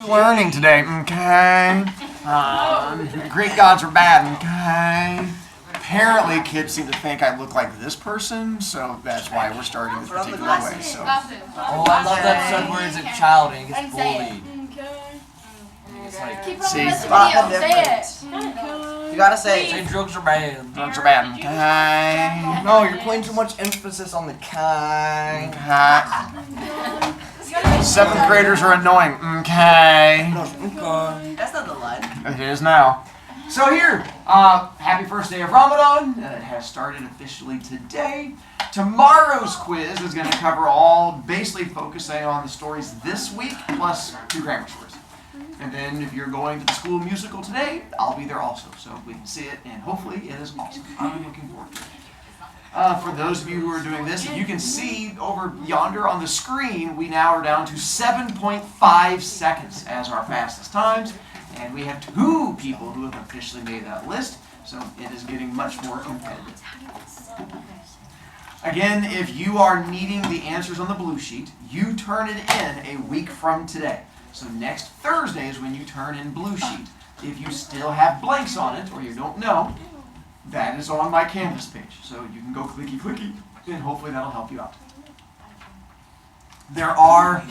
Learning today, okay? Greek gods are bad, okay? Apparently kids seem to think I look like this person, so that's why we're starting this particular way. So. Oh, I love that son where he's a child and he gets bullied. It's like, see, spot the difference. You gotta say drugs are bad. Drugs are bad, okay? No, you're putting too much emphasis on the kind. Okay. 7th graders are annoying, okay? That's not the line. It is now. So here, happy first day of Ramadan. It has started officially today. Tomorrow's quiz is going to cover all, basically focusing on the stories this week, plus 2 grammar stories. And then if you're going to the school musical today, I'll be there also, so we can see it, and hopefully it is awesome. I'm looking forward to it. For those of you who are doing this, you can see over yonder on the screen, we now are down to 7.5 seconds as our fastest times. And we have 2 people who have officially made that list, so it is getting much more competitive. Again, if you are needing the answers on the blue sheet, you turn it in a week from today. So next Thursday is when you turn in blue sheet. If you still have blanks on it, or you don't know, that is on my Canvas page. So you can go clicky clicky, and hopefully that'll help you out. There are,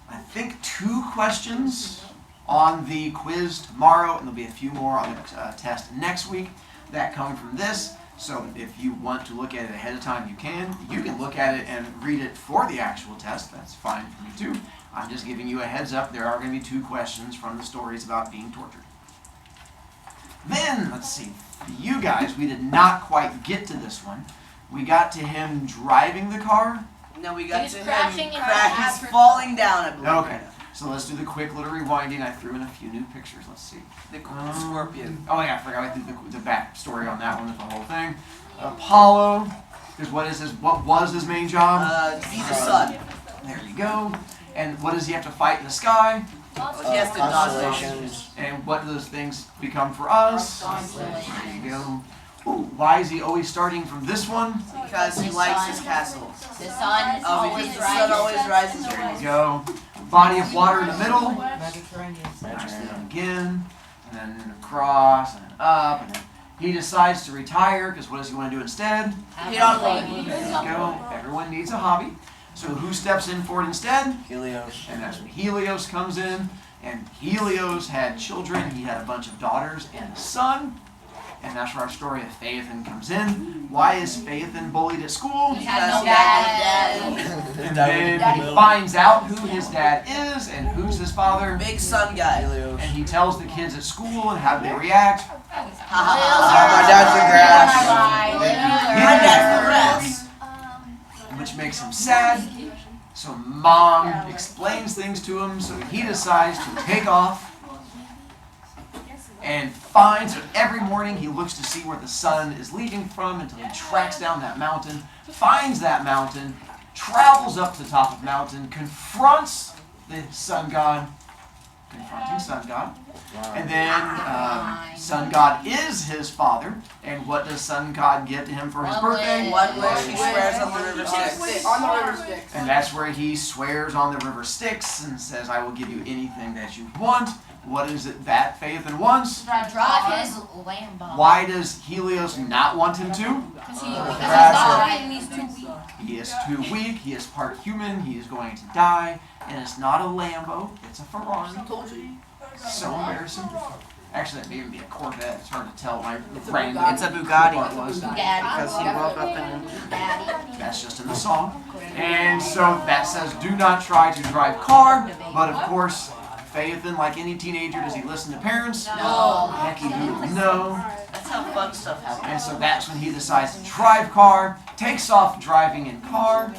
I think, 2 questions on the quiz tomorrow, and there'll be a few more on the test next week that come from this. So if you want to look at it ahead of time, you can. You can look at it and read it for the actual test. That's fine for me too. I'm just giving you a heads up. There are going to be 2 questions from the stories about being tortured. Then, let's see, for you guys, we did not quite get to this one. We got to him driving the car. No, we got He's to crashing him. into He's falling down, I believe. Okay, so let's do the quick little rewinding. I threw in a few new pictures. Let's see. The scorpion. Oh yeah, I forgot I did the back story on that one with the whole thing. Apollo, because what was his main job? He's a sun. There you go. And what does he have to fight in the sky? He has to dodge Constellations. And what do those things become for us? There you go. Ooh, why is he always starting from this one? because he likes his castle. The sun Because always the sun always rises There here. you go. Body of water in the middle. Mediterranean. And then again, and then across, and then up, and then he decides to retire, because what does he want to do instead? Get on There you go. Everyone needs a hobby. So who steps in for it instead? Helios. And that's when Helios comes in. And Helios had children. He had a bunch of daughters and a son. And that's where our story of Phaethon comes in. Why is Phaethon bullied at school? He had Because no he had dad. no dad. And then he finds out who his dad is and who's his father. Big sun guy. Helios. And he tells the kids at school, and how do they react? My dad's the grass. My dad's the grass. Which makes him sad. So mom explains things to him, so he decides to take off and finds, every morning he looks to see where the sun is leaving from until he tracks down that mountain, finds that mountain, travels up to the top of the mountain, confronts the sun god, confronting sun god, and then sun god is his father. And what does sun god give to him for his birthday? One wish he swears on the river Styx. On the river Styx. And that's where he swears on the river Styx and says, I will give you anything that you want. What is it that Phaethon wants? Drop his lamb bomb. Why does Helios not want him to? Because he's not and he's too weak. He is too weak, he is part human, he is going to die, and it's not a Lambo, it's a Ferrari. So embarrassing. Actually, that may even be a Corvette. It's hard to tell. My brain. It's a Bugatti. What it was. Because he woke up and Daddy. That's just in the song. And so that says, do not try to drive car. But of course, Phaethon, like any teenager, does he listen to parents? No. Heck, he do. No. that's how fun stuff happens. And so that's when he decides to drive car, takes off driving in car.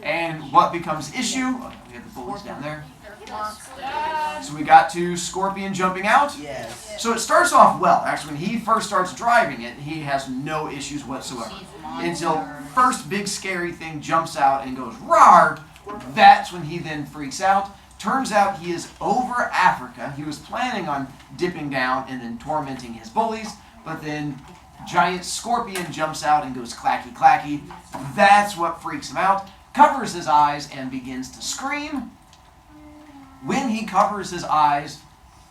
And what becomes issue? Oh, we have the bullies down there. So we got to Scorpion jumping out. Yes. So it starts off well. Actually, when he first starts driving it, he has no issues whatsoever. Until first big scary thing jumps out and goes roar. That's when he then freaks out. Turns out he is over Africa. He was planning on dipping down and then tormenting his bullies, but then giant scorpion jumps out and goes clacky clacky. That's what freaks him out. Covers his eyes and begins to scream. When he covers his eyes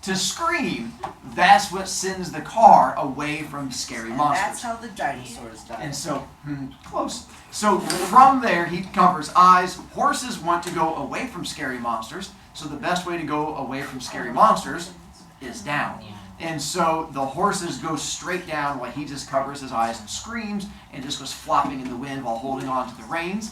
to scream. That's what sends the car away from scary monsters. That's how the dinosaurs died. And so, close. So from there, he covers eyes. Horses want to go away from scary monsters. So the best way to go away from scary monsters is down. And so the horses go straight down while he just covers his eyes and screams and just goes flopping in the wind while holding on to the reins.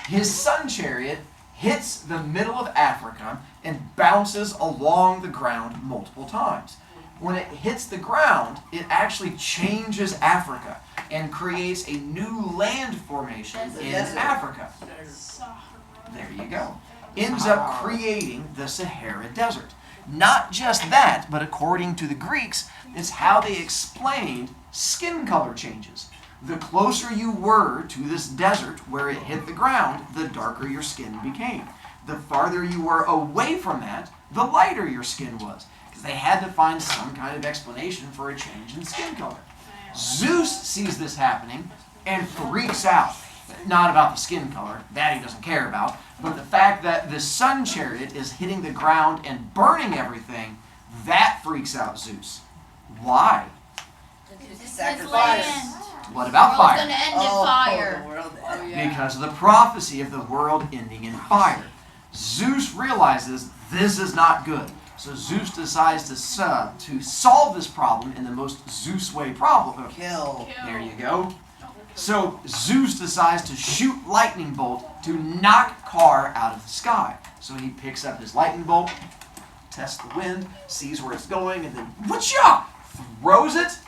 His sun chariot hits the middle of Africa and bounces along the ground multiple times. When it hits the ground, it actually changes Africa and creates a new land formation in Africa. There you go. Ends up creating the Sahara Desert. Not just that, but according to the Greeks, it's how they explained skin color changes. The closer you were to this desert where it hit the ground, the darker your skin became. The farther you were away from that, the lighter your skin was. Because they had to find some kind of explanation for a change in skin color. Zeus sees this happening and freaks out. Not about the skin color, that he doesn't care about, but the fact that the sun chariot is hitting the ground and burning everything, that freaks out Zeus. Why? Sacrifice. What about fire? It's gonna end in fire. The world. Because of the prophecy of the world ending in fire. Zeus realizes this is not good. So Zeus decides to solve this problem in the most Zeus way problem. Kill. There you go. So Zeus decides to shoot lightning bolt to knock Car out of the sky. So he picks up his lightning bolt, tests the wind, sees where it's going, and then whatcha! Throws it,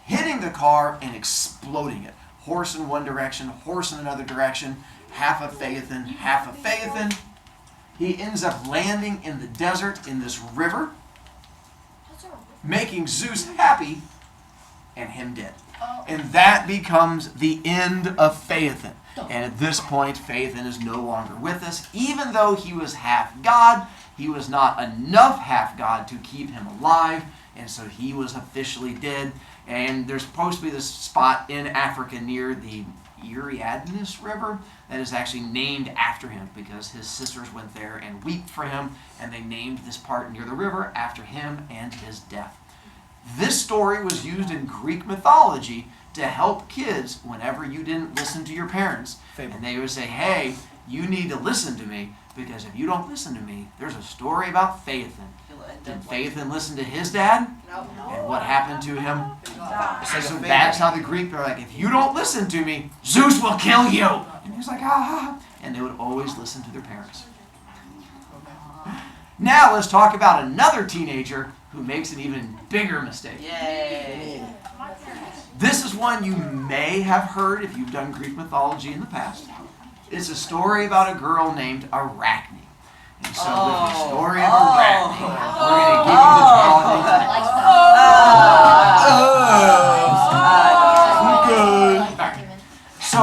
hitting the car and exploding it. Horse in one direction, horse in another direction, half a Phaethon, half a Phaethon. He ends up landing in the desert in this river, making Zeus happy and him dead. And that becomes the end of Phaethon. And at this point, Phaethon is no longer with us. Even though he was half God, he was not enough half God to keep him alive. And so he was officially dead. And there's supposed to be this spot in Africa near the Ariadnes River that is actually named after him because his sisters went there and wept for him. And they named this part near the river after him and his death. This story was used in Greek mythology to help kids whenever you didn't listen to your parents. And they would say, hey, you need to listen to me because if you don't listen to me, there's a story about Phaethon. Did Phaethon listen to his dad? And what happened to him? So that's how the Greek are like, if you don't listen to me, Zeus will kill you. And he's like, ah. And they would always listen to their parents. Now let's talk about another teenager who makes an even bigger mistake. Yay. This is one you may have heard if you've done Greek mythology in the past. It's a story about a girl named Arachne. And so with the story of Arachne, we're going to give you the So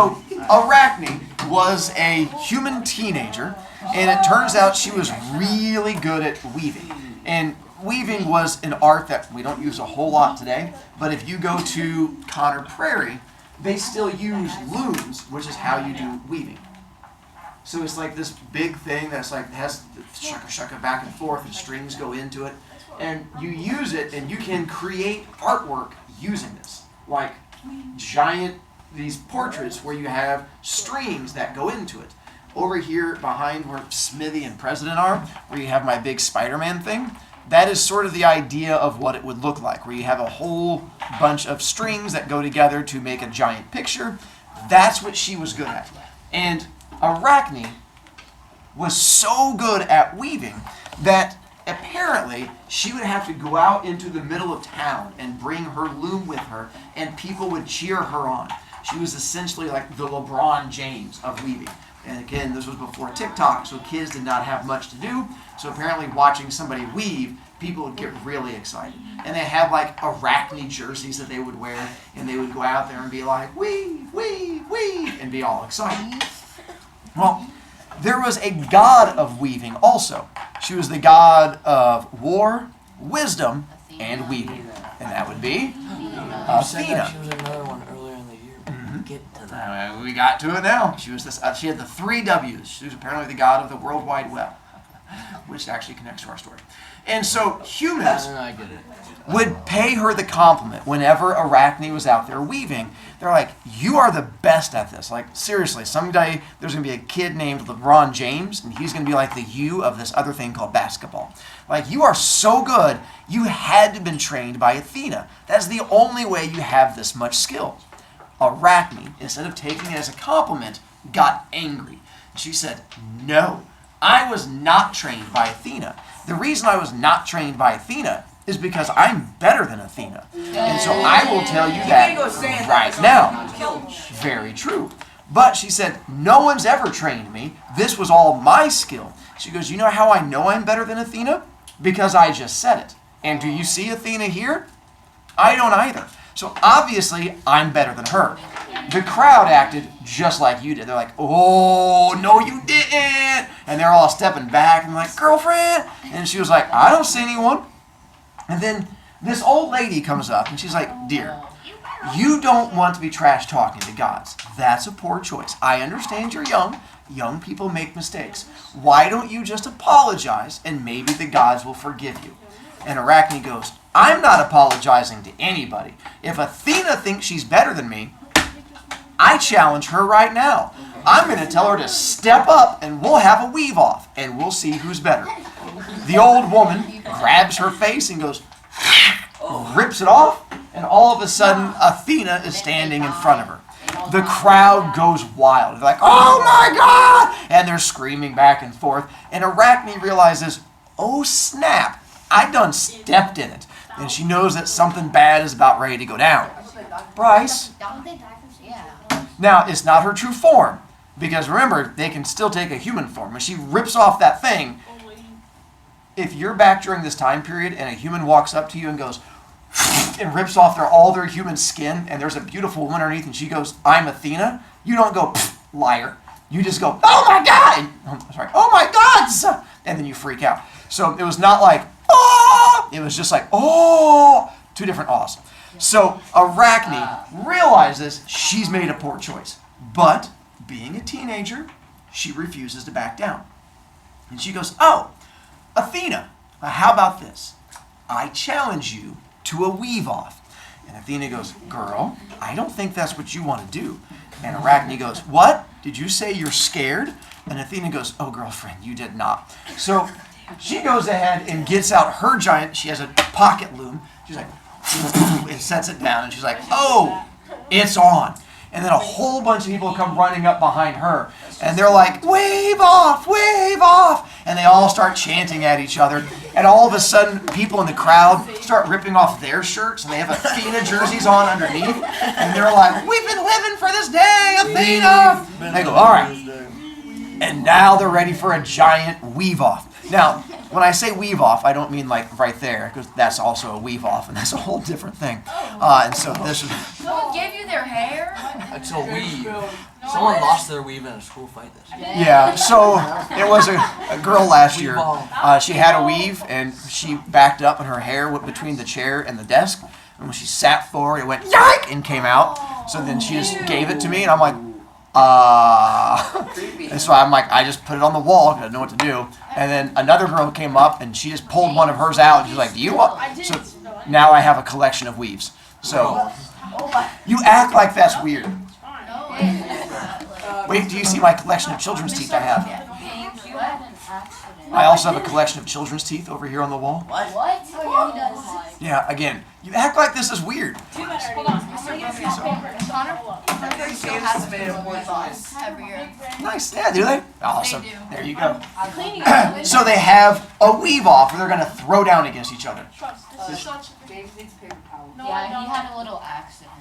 Arachne was a human teenager, and it turns out she was really good at weaving. And weaving was an art that we don't use a whole lot today, but if you go to Connor Prairie, they still use looms, which is how you do weaving. So it's like this big thing that's like has shaka shaka back and forth, and strings go into it, and you use it, and you can create artwork using this, like giant these portraits where you have strings that go into it. Over here behind where Smithy and President are, where you have my big Spider-Man thing, that is sort of the idea of what it would look like, where you have a whole bunch of strings that go together to make a giant picture. That's what she was good at. And Arachne was so good at weaving that apparently she would have to go out into the middle of town and bring her loom with her, and people would cheer her on. She was essentially like the LeBron James of weaving. And again, this was before TikTok, so kids did not have much to do. So apparently watching somebody weave, people would get really excited. And they had like Arachne jerseys that they would wear, and they would go out there and be like, weave, weave, weave, and be all excited. Well, there was a god of weaving also. She was the god of war, wisdom, and weaving. And that would be Athena. She was another one earlier in the year. Get to that. We got to it now. She was this. She had the 3 W's. She was apparently the god of the World Wide Web. which actually connects to our story. And so humans I get it. would pay her the compliment whenever Arachne was out there weaving. They're like, you are the best at this. Like, seriously, someday there's going to be a kid named LeBron James, and he's going to be like the you of this other thing called basketball. Like, you are so good, you had to have been trained by Athena. That's the only way you have this much skill. Arachne, instead of taking it as a compliment, got angry. She said, no, I was not trained by Athena. The reason I was not trained by Athena is because I'm better than Athena. And so I will tell you that right now. Very true. But she said, no one's ever trained me. This was all my skill. She goes, you know how I know I'm better than Athena? Because I just said it. And do you see Athena here? I don't either. So obviously, I'm better than her. The crowd acted just like you did. They're like, oh, no, you didn't. And they're all stepping back and like, girlfriend. And she was like, I don't see anyone. And then this old lady comes up and she's like, dear, you don't want to be trash talking to gods. That's a poor choice. I understand you're young. Young people make mistakes. Why don't you just apologize and maybe the gods will forgive you? And Arachne goes, I'm not apologizing to anybody. If Athena thinks she's better than me, I challenge her right now. I'm going to tell her to step up and we'll have a weave off and we'll see who's better. The old woman grabs her face and goes, rips it off, and all of a sudden Athena is standing in front of her. The crowd goes wild. They're like, oh my God! And they're screaming back and forth. And Arachne realizes, oh snap, I done stepped in it. And she knows that something bad is about ready to go down. Bryce. Now, it's not her true form. Because remember, they can still take a human form. When she rips off that thing, if you're back during this time period and a human walks up to you and goes, and rips off all their human skin, and there's a beautiful woman underneath, and she goes, I'm Athena, you don't go, liar. You just go, oh my God! Oh my God! And then you freak out. So it was not like, oh! It was just like, oh! Two different ahs. So Arachne realizes she's made a poor choice. But, being a teenager, she refuses to back down. And she goes, oh, Athena, how about this? I challenge you to a weave off. And Athena goes, girl, I don't think that's what you want to do. And Arachne goes, what? Did you say you're scared? And Athena goes, oh, girlfriend, you did not. So she goes ahead and gets out her giant, she has a pocket loom. She's like, and sets it down. And she's like, oh, it's on. And then a whole bunch of people come running up behind her. And they're like, wave off, wave off. And they all start chanting at each other. And all of a sudden, people in the crowd start ripping off their shirts. And they have Athena jerseys on underneath. And they're like, we've been living for this day, Athena. And they go, all right. And now they're ready for a giant weave off. Now, when I say weave off, I don't mean like right there, because that's also a weave off, and that's a whole different thing. And so this is... Someone gave you their hair? It's a weave. Someone lost their weave in a school fight this year. Yeah, so it was a girl last year. She had a weave, and she backed up, and her hair went between the chair and the desk. And when she sat forward, it went yike and came out. So then she just gave it to me, and I'm like, and so I'm like, I just put it on the wall because I didn't know what to do. And then another girl came up and she just pulled one of hers out and she's like, do you want? So now I have a collection of weaves. So you act like that's weird. Wait, do you see my collection of children's teeth I have? I also have a collection of children's teeth over here on the wall. What? Oh, yeah, he does. Yeah, again, you act like this is weird. Nice, yeah, do they? Awesome. There you go. So they have a weave off where they're going to throw down against each other. Yeah, he had a little accident.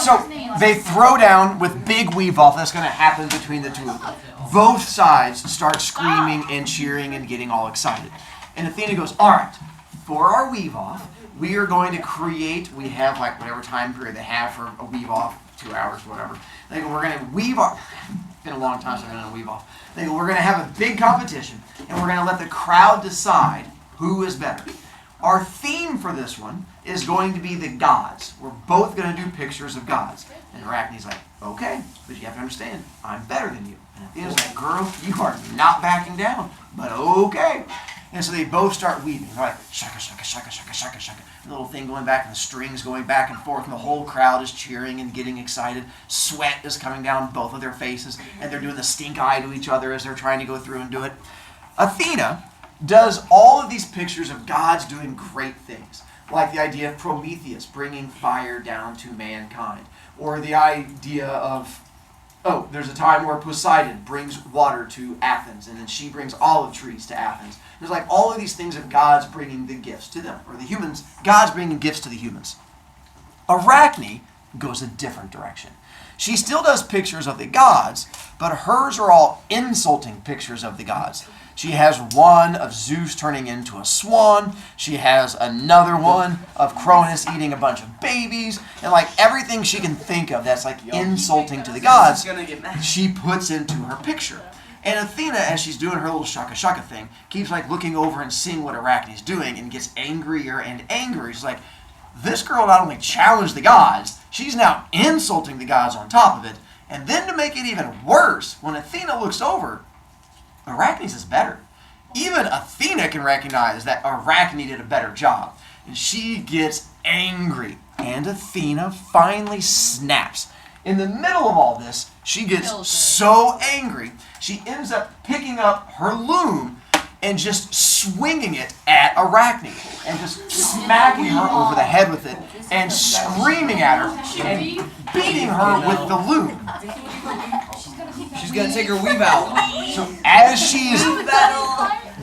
So they throw down with big weave off. That's going to happen between the two of them. Both sides start screaming and cheering and getting all excited. And Athena goes, all right, for our weave off, we are going to create, we have like whatever time period they have for a weave off, 2 hours, whatever. They go, we're going to weave off. It's been a long time since I've done a weave off. They go, we're going to have a big competition, and we're going to let the crowd decide who is better. Our theme for this one is going to be the gods. We're both going to do pictures of gods. And Arachne's like, okay, but you have to understand, I'm better than you. And Athena's like, girl, you are not backing down, but okay. And so they both start weaving. They're like, shaka, shaka, shaka, shaka, shaka, shaka. The little thing going back and the strings going back and forth, and the whole crowd is cheering and getting excited. Sweat is coming down both of their faces, and they're doing the stink eye to each other as they're trying to go through and do it. Athena does all of these pictures of gods doing great things, like the idea of Prometheus bringing fire down to mankind, or the idea of, there's a time where Poseidon brings water to Athens, and then she brings olive trees to Athens. There's like all of these things of gods bringing the gifts to them, or the humans, gods bringing gifts to the humans. Arachne goes a different direction. She still does pictures of the gods, but hers are all insulting pictures of the gods. She has one of Zeus turning into a swan. She has another one of Cronus eating a bunch of babies. And like everything she can think of that's like insulting to the gods, she puts into her picture. And Athena, as she's doing her little shaka shaka thing, keeps like looking over and seeing what Arachne's doing and gets angrier and angrier. She's like, this girl not only challenged the gods, she's now insulting the gods on top of it. And then to make it even worse, when Athena looks over, Arachne's is better. Even Athena can recognize that Arachne did a better job. And she gets angry. And Athena finally snaps. In the middle of all this, she gets so angry, she ends up picking up her loom and just swinging it at Arachne. And just smacking her over the head with it. And screaming at her. And beating her with the loom. She's gonna take her weave out. So as she's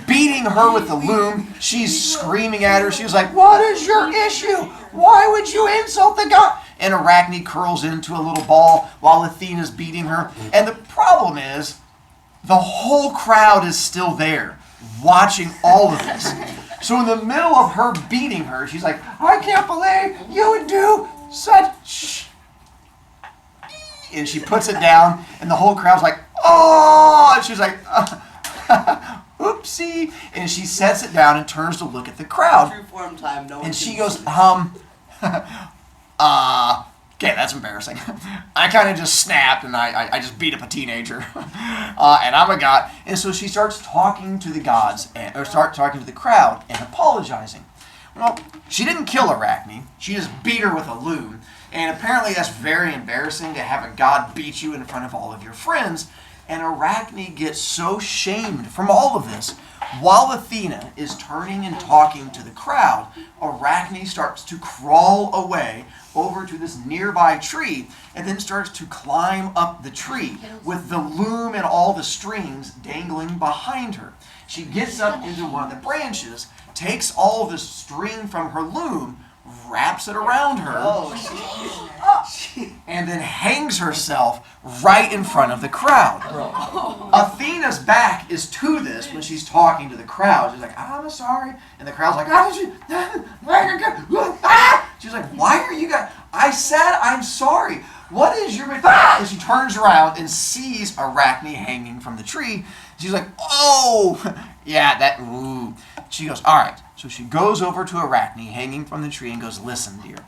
beating her with the loom, she's screaming at her. She's like, what is your issue? Why would you insult the god? And Arachne curls into a little ball while Athena's beating her. And the problem is, the whole crowd is still there, watching all of this. So in the middle of her beating her, she's like, I can't believe you would do such... And she puts it down, and the whole crowd's like, oh! And she's like, oopsie. And she sets it down and turns to look at the crowd. True form time, no one And she can goes, see. okay, that's embarrassing. I kind of just snapped, and I just beat up a teenager. And I'm a god. And so she starts talking to the gods, or start talking to the crowd, and apologizing. Well, she didn't kill Arachne. She just beat her with a loom. And apparently that's very embarrassing to have a god beat you in front of all of your friends. And Arachne gets so shamed from all of this. While Athena is turning and talking to the crowd, Arachne starts to crawl away over to this nearby tree and then starts to climb up the tree with the loom and all the strings dangling behind her. She gets up into one of the branches, takes all the string from her loom, wraps it around her, and then hangs herself right in front of the crowd. Athena's back is to this when she's talking to the crowd. She's like, I'm sorry. And the crowd's like, she's like, why are you guys? I said I'm sorry. What is your... And she turns around and sees Arachne hanging from the tree. She's like, oh, yeah, that... Ooh. She goes, all right. So she goes over to Arachne hanging from the tree and goes, listen, dear,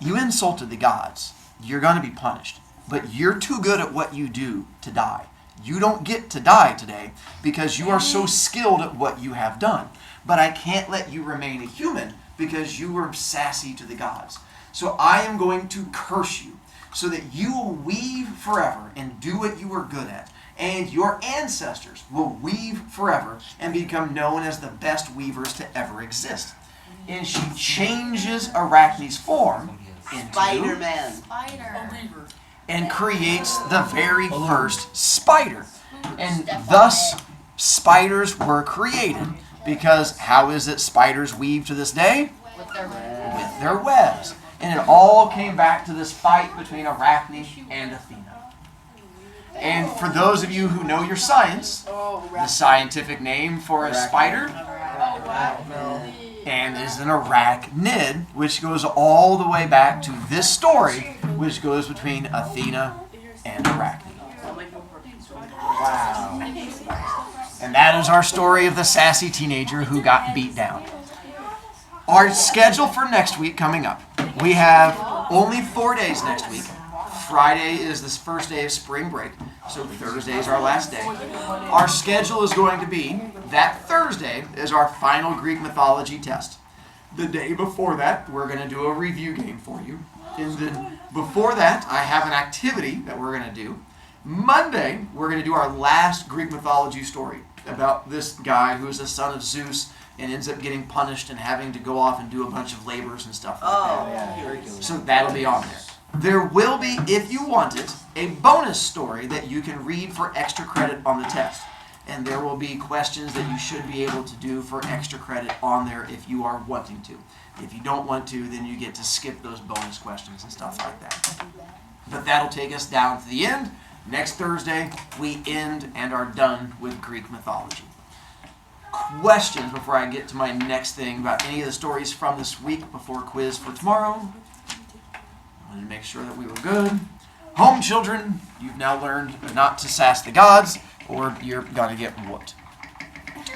you insulted the gods. You're going to be punished. But you're too good at what you do to die. You don't get to die today because you are so skilled at what you have done. But I can't let you remain a human because you were sassy to the gods. So I am going to curse you so that you will weave forever and do what you were good at. And your ancestors will weave forever and become known as the best weavers to ever exist. And she changes Arachne's form into Spider-Man. and creates the very first spider. And thus, spiders were created because how is it spiders weave to this day? With their With their webs. And it all came back to this fight between Arachne and Athena. And for those of you who know your science, the scientific name for a spider and is an arachnid, which goes all the way back to this story, which goes between Athena and Arachne. Wow. And that is our story of the sassy teenager who got beat down. Our schedule for next week coming up. We have only 4 days next week. Friday is this first day of spring break, so Thursday is our last day. Our schedule is going to be that Thursday is our final Greek mythology test. The day before that, we're going to do a review game for you. And then before that, I have an activity that we're going to do. Monday, we're going to do our last Greek mythology story about this guy who is the son of Zeus and ends up getting punished and having to go off and do a bunch of labors and stuff like that. So that'll be on there. There will be, if you want it, a bonus story that you can read for extra credit on the test. And there will be questions that you should be able to do for extra credit on there if you are wanting to. If you don't want to, then you get to skip those bonus questions and stuff like that. But that'll take us down to the end. Next Thursday, we end and are done with Greek mythology. Questions before I get to my next thing about any of the stories from this week before quiz for tomorrow? I wanted to make sure that we were good. Home children, you've now learned not to sass the gods, or you're going to get whooped.